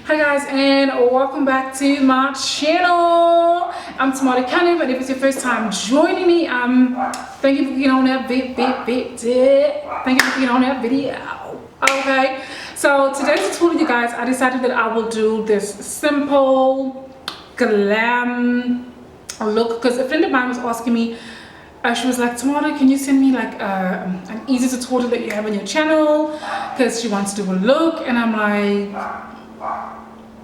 Hi guys, and welcome back to my channel. I'm Tamara, Canham, and if it's your first time joining me, thank you for being on that thank you for being on that video. Okay, so today's tutorial, you guys, I decided that I will do this simple glam look because a friend of mine was asking me. She was like, Tamara, can you send me like an easy tutorial that you have on your channel, because she wants to do a look. And I'm like,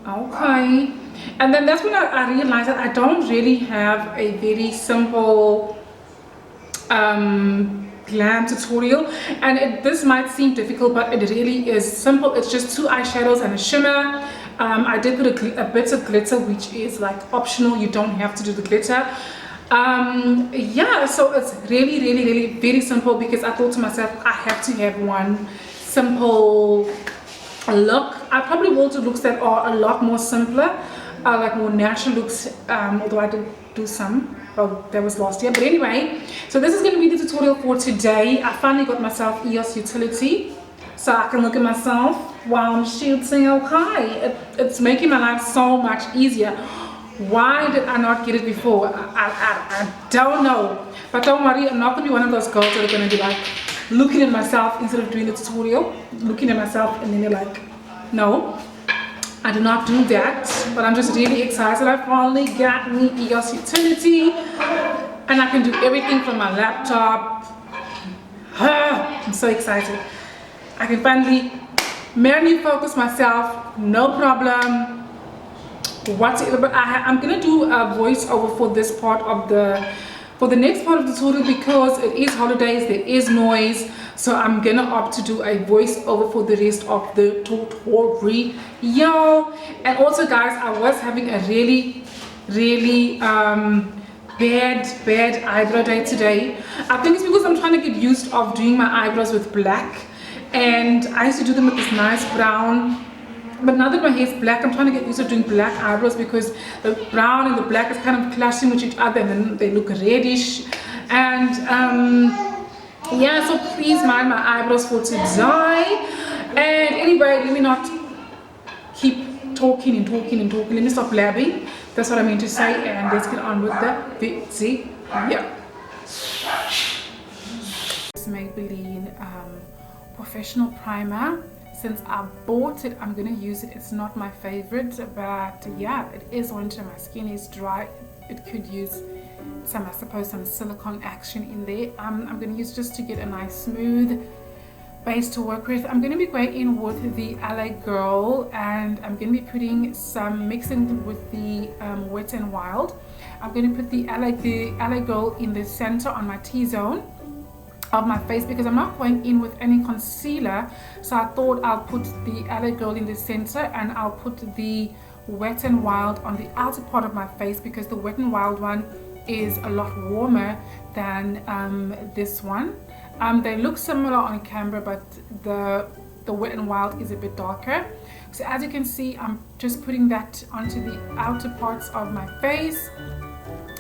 okay. And then that's when I realized that I don't really have a very simple glam tutorial, and this might seem difficult, but it really is simple. It's just 2 eyeshadows and a shimmer. I did put a bit of glitter, which is like optional. You don't have to do the glitter. Yeah, so it's really very simple, because I thought to myself, I have to have one simple look. I probably will do looks that are a lot more simpler, like more natural looks, although I did do some. Well, that was last year, but anyway, so this is going to be the tutorial for today. I finally got myself EOS utility, so I can look at myself while I'm shooting. Okay, it's making my life so much easier. Why did I not get it before? I don't know, but don't worry, I'm not going to be one of those girls that are going to be like looking at myself instead of doing the tutorial, looking at myself and then they're like, no, I do not do that. But I'm just really excited. I finally got me EOS utility and I can do everything from my laptop. I'm so excited. I can finally manually focus myself, no problem whatsoever. But I'm gonna do a voiceover for this part of the next part of the tutorial, because it is holidays, there is noise, so I'm gonna opt to do a voiceover for the rest of the tutorial. And also guys, I was having a really bad eyebrow day today. I think it's because I'm trying to get used of doing my eyebrows with black, and I used to do them with this nice brown. But now that my hair is black, I'm trying to get used to doing black eyebrows, because the brown and the black is kind of clashing with each other, and then they look reddish. And yeah, so please mind my eyebrows for today. And anyway, let me not keep talking. Let me stop blabbing. That's what I mean to say, and let's get on with the video. Yeah. This Maybelline professional primer. Since I bought it, I'm gonna use it. It's not my favorite, but yeah, it is winter. My skin is dry. It could use some, I suppose, some silicone action in there. I'm gonna use just to get a nice smooth base to work with. I'm gonna be going in with the LA Girl, and I'm gonna be putting some mixing with the Wet n Wild. I'm gonna put the LA Girl in the center on my T-zone of my face, because I'm not going in with any concealer. So I thought I'll put the LA Girl in the center, and I'll put the Wet n Wild on the outer part of my face, because the Wet n Wild one is a lot warmer than this one. They look similar on camera, but the Wet n Wild is a bit darker. So as you can see, I'm just putting that onto the outer parts of my face,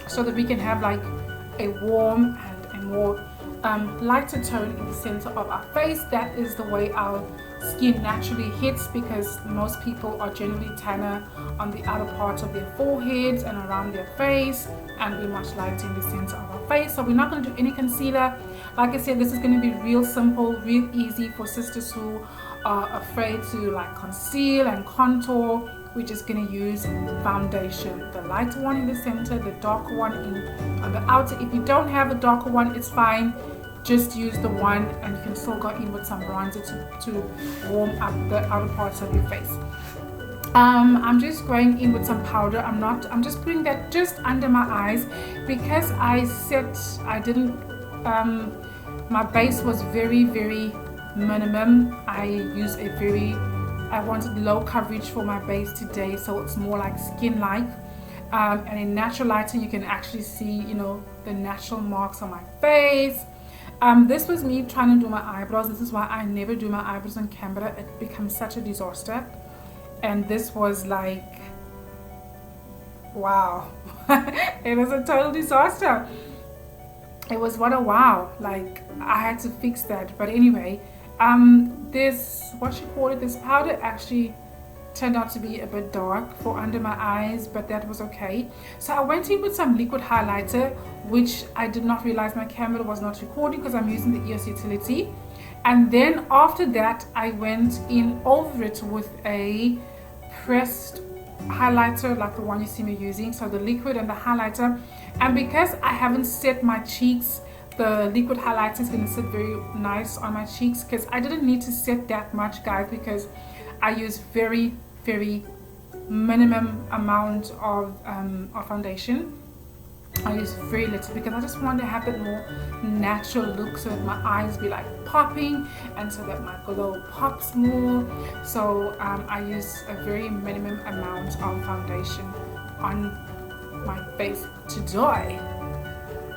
so that we can have like a warm and a more lighter tone in the center of our face. That is the way our skin naturally hits, because most people are generally tanner on the outer parts of their foreheads and around their face, and we're much lighter in the center of our face. So we're not going to do any concealer. Like I said, this is going to be real simple, real easy for sisters who are afraid to like conceal and contour. We're just going to use foundation, the lighter one in the center, the darker one on the outer. If you don't have a darker one, it's fine. Just use the one, and you can still go in with some bronzer to warm up the outer parts of your face. I'm just going in with some powder. I'm just putting that just under my eyes, because my base was very minimum. I wanted low coverage for my base today, so it's more like skin-like. And in natural lighting, you can actually see, you know, the natural marks on my face. This was me trying to do my eyebrows. This is why I never do my eyebrows on camera. It becomes such a disaster. And this was like, wow. It was a total disaster. It was what a wow. Like, I had to fix that. But anyway, this, what you call it, this powder actually turned out to be a bit dark for under my eyes, but that was okay. So I went in with some liquid highlighter, which I did not realize my camera was not recording because I'm using the EOS utility. And then after that, I went in over it with a pressed highlighter like the one you see me using, so the liquid and the highlighter. And because I haven't set my cheeks, the liquid highlighter is going to sit very nice on my cheeks, because I didn't need to set that much, guys, because I use very minimum amount of foundation. I use very little because I just want to have that more natural look, so that my eyes be like popping and so that my glow pops more. So I use a very minimum amount of foundation on my face today.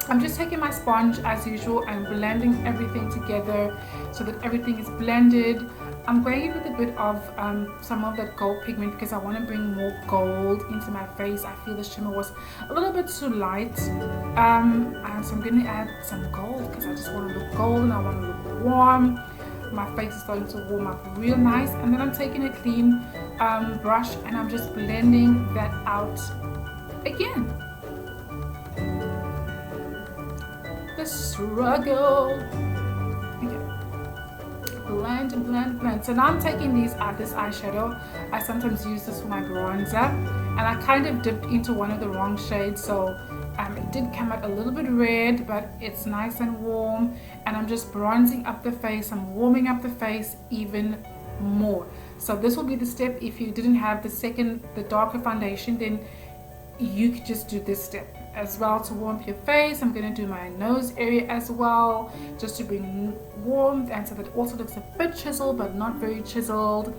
I'm just taking my sponge as usual and blending everything together so that everything is blended. I'm going in with a bit of some of that gold pigment because I want to bring more gold into my face. I feel the shimmer was a little bit too light, and so I'm going to add some gold because I just want to look golden. I want to look warm. My face is starting to warm up real nice, and then I'm taking a clean brush and I'm just blending that out again. The struggle. Blend and blend, blend. So now I'm taking this eyeshadow. I sometimes use this for my bronzer, and I kind of dipped into one of the wrong shades, so it did come out a little bit red, but it's nice and warm, and I'm just bronzing up the face. I'm warming up the face even more. So this will be the step. If you didn't have the darker foundation, then you could just do this step as well to warm your face. I'm going to do my nose area as well, just to bring warmth, and so that it also looks a bit chiseled but not very chiseled.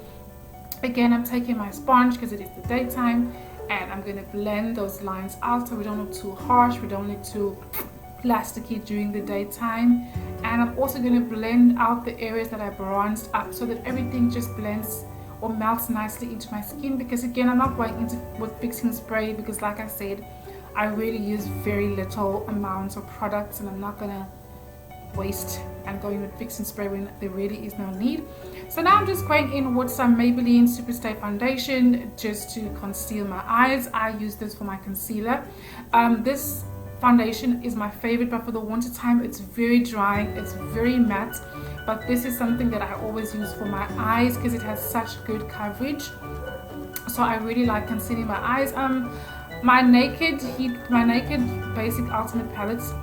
Again, I'm taking my sponge because it is the daytime, and I'm going to blend those lines out so we don't look too harsh, we don't look too plasticky during the daytime. And I'm also going to blend out the areas that I bronzed up so that everything just blends or melts nicely into my skin, because again, I'm not going into with fixing spray because, like I said, I really use very little amounts of products, and I'm not gonna waste and go in with fixing spray when there really is no need. So now I'm just going in with some Maybelline Superstay foundation just to conceal my eyes. I use this for my concealer. This foundation is my favorite, but for the winter time it's very drying, it's very matte, but this is something that I always use for my eyes because it has such good coverage. So I really like concealing my eyes. My naked basic ultimate palettes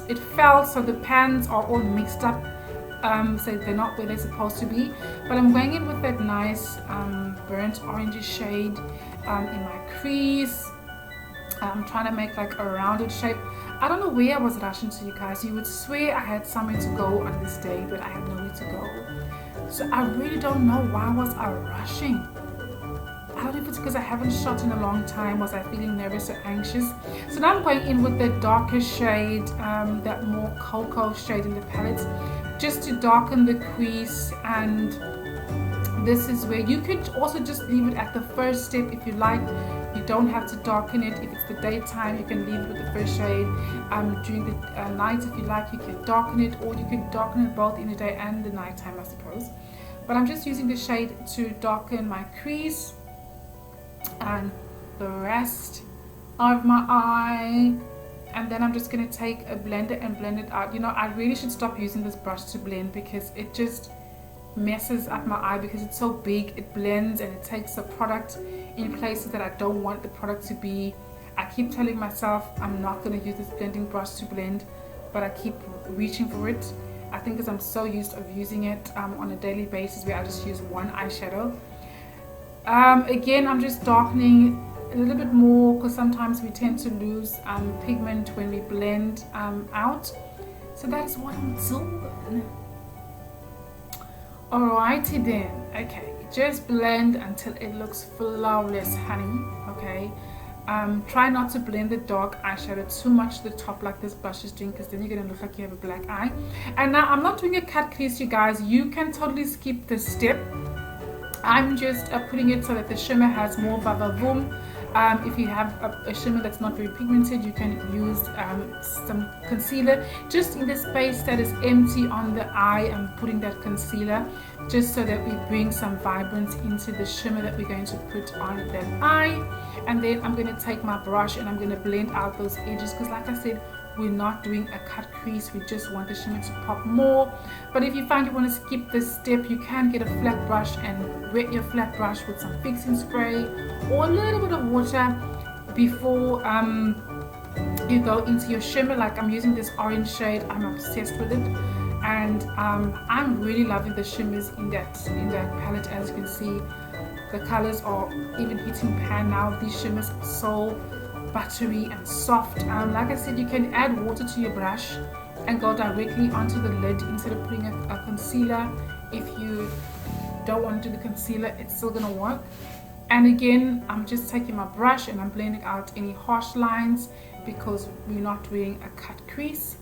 it fell, so the pans are all mixed up, so they're not where they're supposed to be, but I'm going in with that nice burnt orangey shade in my crease. I'm trying to make like a rounded shape. I don't know where I was rushing to, you guys. You would swear I had somewhere to go on this day, but I had nowhere to go. So I really don't know why was I rushing. I don't know if it's because I haven't shot in a long time. Was I feeling nervous or anxious? So now I'm going in with the darker shade, that more cocoa shade in the palette, just to darken the crease. And this is where you could also just leave it at the first step if you like. You don't have to darken it. If it's the daytime, you can leave it with the first shade. During the night, if you like, you can darken it, or you can darken it both in the day and the nighttime, I suppose. But I'm just using the shade to darken my crease and the rest of my eye. And then I'm just going to take a blender and blend it out. You know, I really should stop using this brush to blend because it just messes up my eye, because it's so big. It blends and it takes the product in places that I don't want the product to be. I keep telling myself I'm not going to use this blending brush to blend, but I keep reaching for it. I think because I'm so used of using it on a daily basis, where I just use one eyeshadow. Again, I'm just darkening a little bit more because sometimes we tend to lose pigment when we blend out. So that is what I'm doing. Alrighty then. Okay, just blend until it looks flawless, honey. Okay. Try not to blend the dark eyeshadow too much to the top like this brush is doing, because then you're gonna look like you have a black eye. And now I'm not doing a cut crease, you guys. You can totally skip this step. I'm just putting it so that the shimmer has more va-va-voom. If you have a shimmer that's not very pigmented, you can use some concealer just in the space that is empty on the eye. I'm putting that concealer just so that we bring some vibrance into the shimmer that we're going to put on that eye. And then I'm going to take my brush and I'm going to blend out those edges, because like I said, we're not doing a cut crease, we just want the shimmer to pop more. But if you find you want to skip this step, you can get a flat brush and wet your flat brush with some fixing spray or a little bit of water before you go into your shimmer. Like I'm using this orange shade, I'm obsessed with it, and I'm really loving the shimmers in that palette. As you can see, the colors are even hitting pan now. These shimmers are so buttery and soft. Like I said, you can add water to your brush and go directly onto the lid instead of putting a concealer. If you don't want to do the concealer, it's still gonna work. And again, I'm just taking my brush and I'm blending out any harsh lines, because we're not doing a cut crease,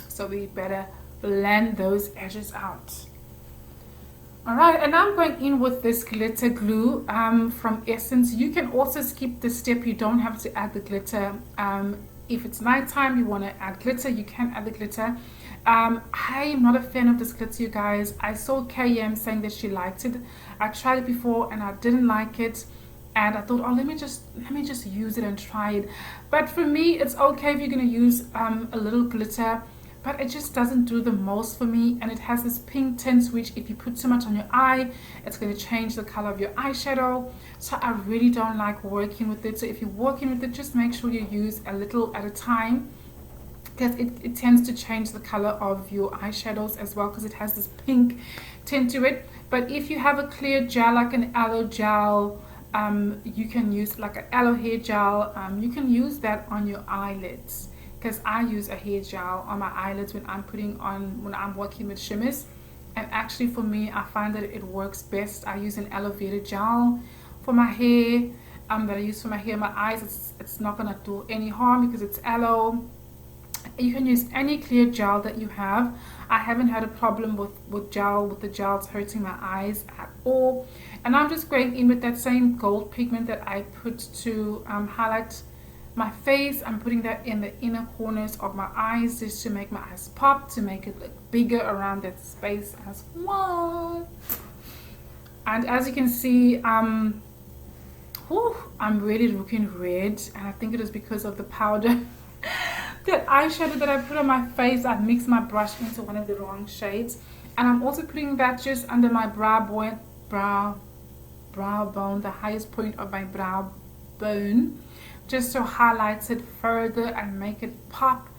so we better blend those edges out. Alright, and I'm going in with this glitter glue from Essence. You can also skip this step, you don't have to add the glitter. If it's nighttime, you want to add glitter, you can add the glitter. I am not a fan of this glitter, you guys. I saw Canham saying that she liked it. I tried it before and I didn't like it, and I thought, oh, let me just use it and try it. But for me, it's okay if you're going to use a little glitter, but it just doesn't do the most for me. And it has this pink tint, which if you put too much on your eye, it's going to change the color of your eyeshadow. So I really don't like working with it. So if you're working with it, just make sure you use a little at a time, because it tends to change the color of your eyeshadows as well, because it has this pink tint to it. But if you have a clear gel, like an aloe gel, you can use like an aloe hair gel, you can use that on your eyelids, because I use a hair gel on my eyelids when I'm working with shimmers. And actually for me, I find that it works best. I use an aloe vera gel for my hair, that I use for my hair. My eyes, it's not gonna do any harm because it's aloe. You can use any clear gel that you have. I haven't had a problem with the gels hurting my eyes at all. And I'm just going in with that same gold pigment that I put to highlight my face. I'm putting that in the inner corners of my eyes just to make my eyes pop, to make it look bigger around that space as well. And as you can see, I'm really looking red, and I think it is because of the powder. That eyeshadow that I put on my face, I mixed my brush into one of the wrong shades. And I'm also putting that just under my brow bone, the highest point of my brow bone, just to highlight it further and make it pop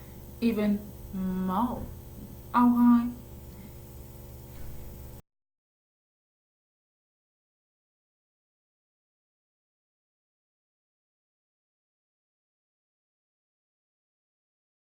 even more. Alright,